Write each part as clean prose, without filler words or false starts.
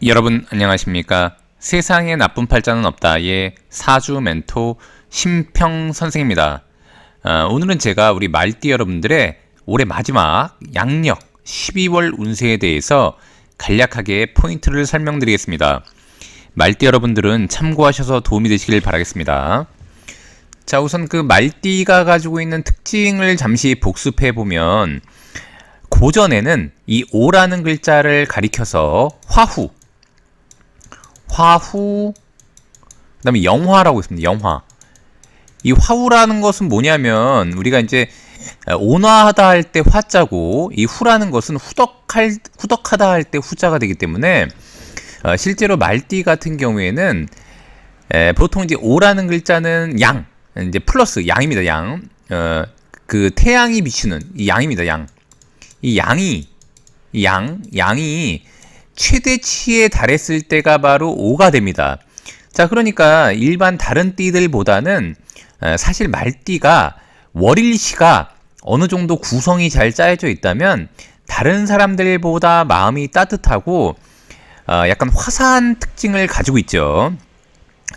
여러분 안녕하십니까? 세상에 나쁜 팔자는 없다의 사주 멘토 심평 선생입니다. 오늘은 제가 우리 말띠 여러분들의 올해 마지막 양력 12월 운세에 대해서 간략하게 포인트를 설명드리겠습니다. 말띠 여러분들은 참고하셔서 도움이 되시길 바라겠습니다. 자, 우선 그 말띠가 가지고 있는 특징을 잠시 복습해 보면 고전에는 이 오라는 글자를 가리켜서 화후, 그다음에 영화라고 있습니다. 영화. 이 화후라는 것은 뭐냐면 우리가 이제 온화하다 할 때 화자고 이 후라는 것은 후덕하다 할 때 후자가 되기 때문에 실제로 말띠 같은 경우에는 보통 이제 오라는 글자는 양, 이제 플러스 양입니다. 양. 그 태양이 비추는 이 양입니다. 양. 이 양이 최대치에 달했을 때가 바로 5가 됩니다. 자, 그러니까 일반 다른 띠들보다는 사실 말띠가 월일시가 어느 정도 구성이 잘 짜여져 있다면 다른 사람들보다 마음이 따뜻하고 약간 화사한 특징을 가지고 있죠.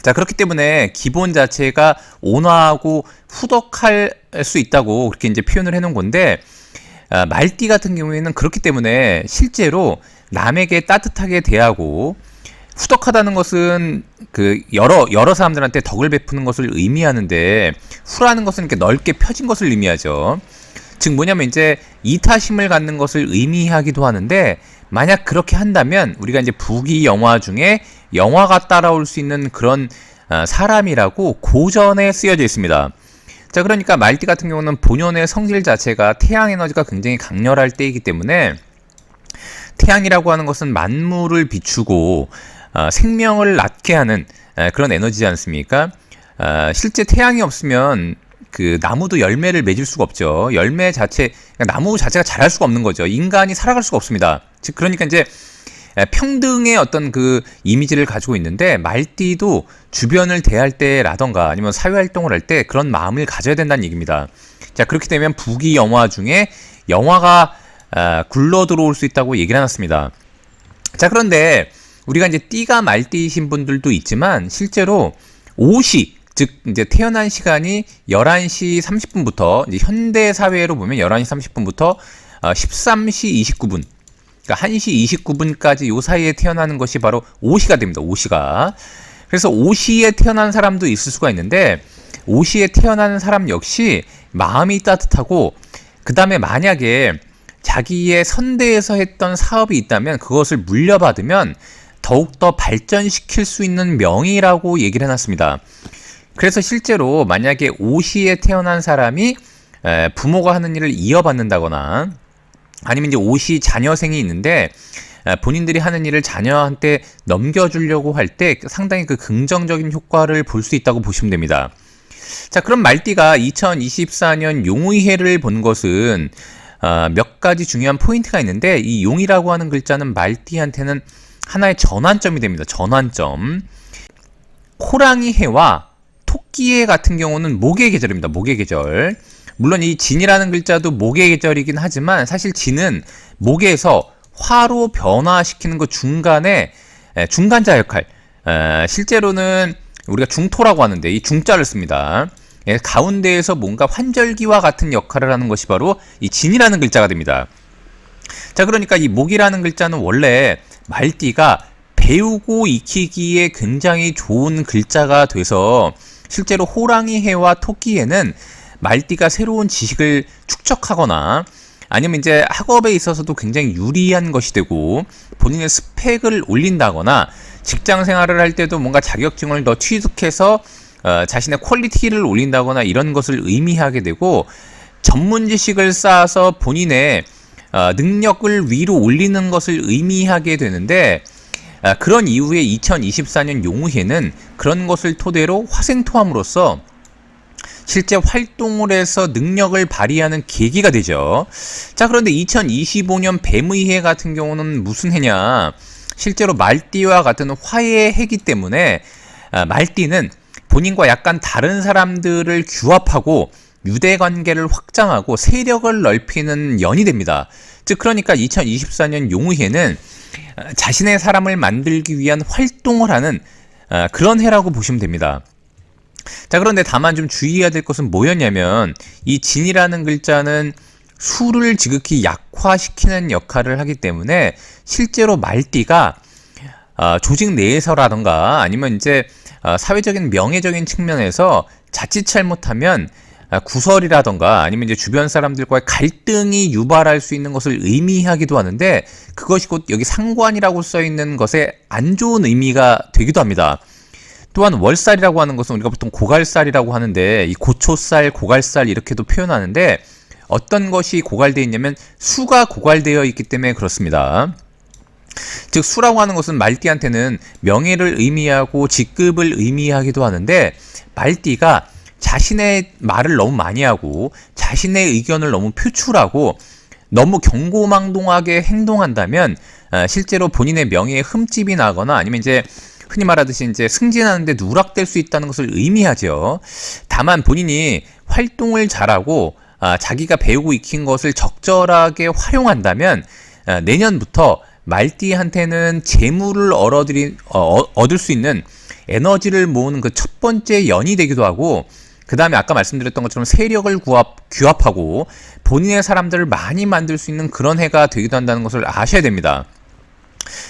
자, 그렇기 때문에 기본 자체가 온화하고 후덕할 수 있다고 그렇게 이제 표현을 해놓은 건데, 말띠 같은 경우에는 그렇기 때문에 실제로 남에게 따뜻하게 대하고, 후덕하다는 것은 그 여러 사람들한테 덕을 베푸는 것을 의미하는데, 후라는 것은 이렇게 넓게 펴진 것을 의미하죠. 즉 뭐냐면 이제 이타심을 갖는 것을 의미하기도 하는데, 만약 그렇게 한다면 우리가 이제 부귀 영화 중에 영화가 따라올 수 있는 그런 사람이라고 고전에 쓰여져 있습니다. 자, 그러니까 말띠 같은 경우는 본연의 성질 자체가 태양 에너지가 굉장히 강렬할 때이기 때문에, 태양이라고 하는 것은 만물을 비추고 생명을 낳게 하는 그런 에너지지 않습니까? 실제 태양이 없으면 그 나무도 열매를 맺을 수가 없죠. 열매 자체, 나무 자체가 자랄 수가 없는 거죠. 인간이 살아갈 수가 없습니다. 즉 그러니까 이제 평등의 어떤 그 이미지를 가지고 있는데, 말띠도 주변을 대할 때라던가 아니면 사회활동을 할 때 그런 마음을 가져야 된다는 얘기입니다. 자, 그렇게 되면 부귀 영화 중에 영화가 굴러 들어올 수 있다고 얘기를 해놨습니다. 자, 그런데 우리가 이제 띠가 말띠이신 분들도 있지만 실제로 오시, 즉 이제 태어난 시간이 11시 30분부터 이제 현대 사회로 보면 11시 30분부터 13시 29분, 그러니까 1시 29분까지 요 사이에 태어나는 것이 바로 오시가 됩니다. 오시가. 그래서 오시에 태어난 사람도 있을 수가 있는데, 오시에 태어나는 사람 역시 마음이 따뜻하고, 그 다음에 만약에 자기의 선대에서 했던 사업이 있다면 그것을 물려받으면 더욱더 발전시킬 수 있는 명의라고 얘기를 해놨습니다. 그래서 실제로 만약에 오시에 태어난 사람이 부모가 하는 일을 이어받는다거나, 아니면 이제 오시 자녀생이 있는데 본인들이 하는 일을 자녀한테 넘겨주려고 할 때 상당히 그 긍정적인 효과를 볼 수 있다고 보시면 됩니다. 자, 그럼 말띠가 2024년 용의해를 본 것은 몇 가지 중요한 포인트가 있는데, 이 용이라고 하는 글자는 말띠한테는 하나의 전환점이 됩니다. 전환점. 호랑이 해와 토끼 해 같은 경우는 목의 계절입니다. 목의 계절. 물론 이 진이라는 글자도 목의 계절이긴 하지만 사실 진은 목에서 화로 변화시키는 것 중간에 중간자 역할, 실제로는 우리가 중토라고 하는데 이 중자를 씁니다. 가운데에서 뭔가 환절기와 같은 역할을 하는 것이 바로 이 진이라는 글자가 됩니다. 자, 그러니까 이 목이라는 글자는 원래 말띠가 배우고 익히기에 굉장히 좋은 글자가 돼서 실제로 호랑이 해와 토끼 해는 말띠가 새로운 지식을 축적하거나 아니면 이제 학업에 있어서도 굉장히 유리한 것이 되고, 본인의 스펙을 올린다거나 직장 생활을 할 때도 뭔가 자격증을 더 취득해서 자신의 퀄리티를 올린다거나 이런 것을 의미하게 되고, 전문 지식을 쌓아서 본인의 능력을 위로 올리는 것을 의미하게 되는데, 그런 이후에 2024년 용의해는 그런 것을 토대로 화생토함으로써 실제 활동을 해서 능력을 발휘하는 계기가 되죠. 자, 그런데 2025년 뱀의 해 같은 경우는 무슨 해냐? 실제로 말띠와 같은 화의 해이기 때문에 말띠는 본인과 약간 다른 사람들을 규합하고 유대관계를 확장하고 세력을 넓히는 연이 됩니다. 즉 그러니까 2024년 용의해는 자신의 사람을 만들기 위한 활동을 하는 그런 해라고 보시면 됩니다. 자, 그런데 다만 좀 주의해야 될 것은 뭐였냐면 이 진이라는 글자는 수를 지극히 약화시키는 역할을 하기 때문에 실제로 말띠가 조직 내에서라던가 아니면 이제 사회적인 명예적인 측면에서 자칫 잘못하면 구설이라던가 아니면 이제 주변 사람들과의 갈등이 유발할 수 있는 것을 의미하기도 하는데, 그것이 곧 여기 상관이라고 써 있는 것에 안 좋은 의미가 되기도 합니다. 또한 월살이라고 하는 것은 우리가 보통 고갈살이라고 하는데, 이 고초살, 고갈살 이렇게도 표현하는데, 어떤 것이 고갈되어 있냐면 수가 고갈되어 있기 때문에 그렇습니다. 즉 수라고 하는 것은 말띠한테는 명예를 의미하고 직급을 의미하기도 하는데, 말띠가 자신의 말을 너무 많이 하고 자신의 의견을 너무 표출하고 너무 경고망동하게 행동한다면 실제로 본인의 명예에 흠집이 나거나 아니면 이제 흔히 말하듯이 이제 승진하는데 누락될 수 있다는 것을 의미하죠. 다만 본인이 활동을 잘하고 자기가 배우고 익힌 것을 적절하게 활용한다면 내년부터 말띠한테는 재물을 얻을 수 있는 에너지를 모으는 그 첫 번째 연이 되기도 하고, 그 다음에 아까 말씀드렸던 것처럼 세력을 규합하고 본인의 사람들을 많이 만들 수 있는 그런 해가 되기도 한다는 것을 아셔야 됩니다.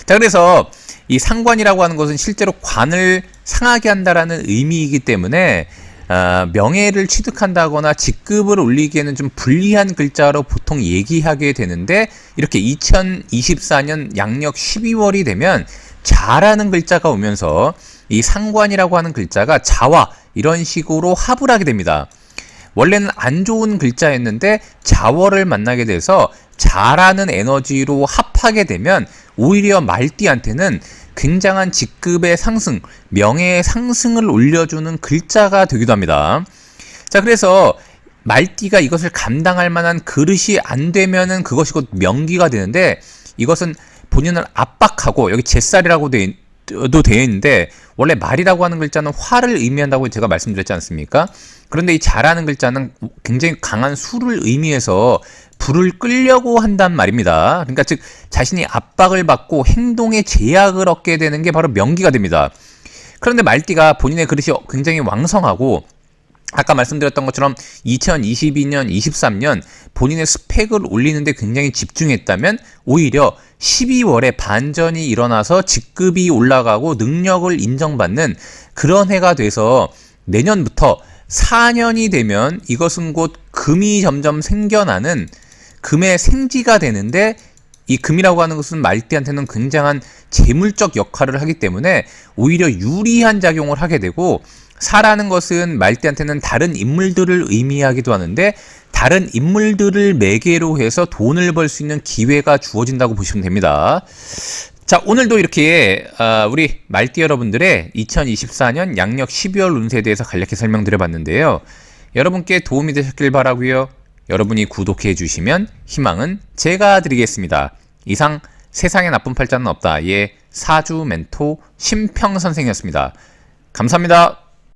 자, 그래서 이 상관이라고 하는 것은 실제로 관을 상하게 한다라는 의미이기 때문에 명예를 취득한다거나 직급을 올리기에는 좀 불리한 글자로 보통 얘기하게 되는데, 이렇게 2024년 양력 12월이 되면 자라는 글자가 오면서 이 상관이라고 하는 글자가 자와 이런 식으로 합을 하게 됩니다. 원래는 안 좋은 글자였는데 자월을 만나게 돼서 자라는 에너지로 합하게 되면 오히려 말띠한테는 굉장한 직급의 상승, 명예의 상승을 올려주는 글자가 되기도 합니다. 자, 그래서 말띠가 이것을 감당할 만한 그릇이 안 되면은 그것이 곧 명기가 되는데, 이것은 본인을 압박하고, 여기 제살이라고 되어 있는데 원래 말이라고 하는 글자는 화를 의미한다고 제가 말씀드렸지 않습니까? 그런데 이 자라는 글자는 굉장히 강한 수를 의미해서 불을 끌려고 한단 말입니다. 그러니까 즉 자신이 압박을 받고 행동에 제약을 얻게 되는 게 바로 명기가 됩니다. 그런데 말띠가 본인의 그릇이 굉장히 왕성하고 아까 말씀드렸던 것처럼 2022년, 23년 본인의 스펙을 올리는데 굉장히 집중했다면 오히려 12월에 반전이 일어나서 직급이 올라가고 능력을 인정받는 그런 해가 돼서 내년부터 4년이 되면 이것은 곧 금이 점점 생겨나는 금의 생지가 되는데, 이 금이라고 하는 것은 말띠한테는 굉장한 재물적 역할을 하기 때문에 오히려 유리한 작용을 하게 되고, 사라는 것은 말띠한테는 다른 인물들을 의미하기도 하는데 다른 인물들을 매개로 해서 돈을 벌 수 있는 기회가 주어진다고 보시면 됩니다. 자, 오늘도 이렇게 우리 말띠 여러분들의 2024년 양력 12월 운세에 대해서 간략히 설명드려봤는데요. 여러분께 도움이 되셨길 바라고요. 여러분이 구독해 주시면 희망은 제가 드리겠습니다. 이상 세상에 나쁜 팔자는 없다의 사주 멘토 심평선생이었습니다. 감사합니다.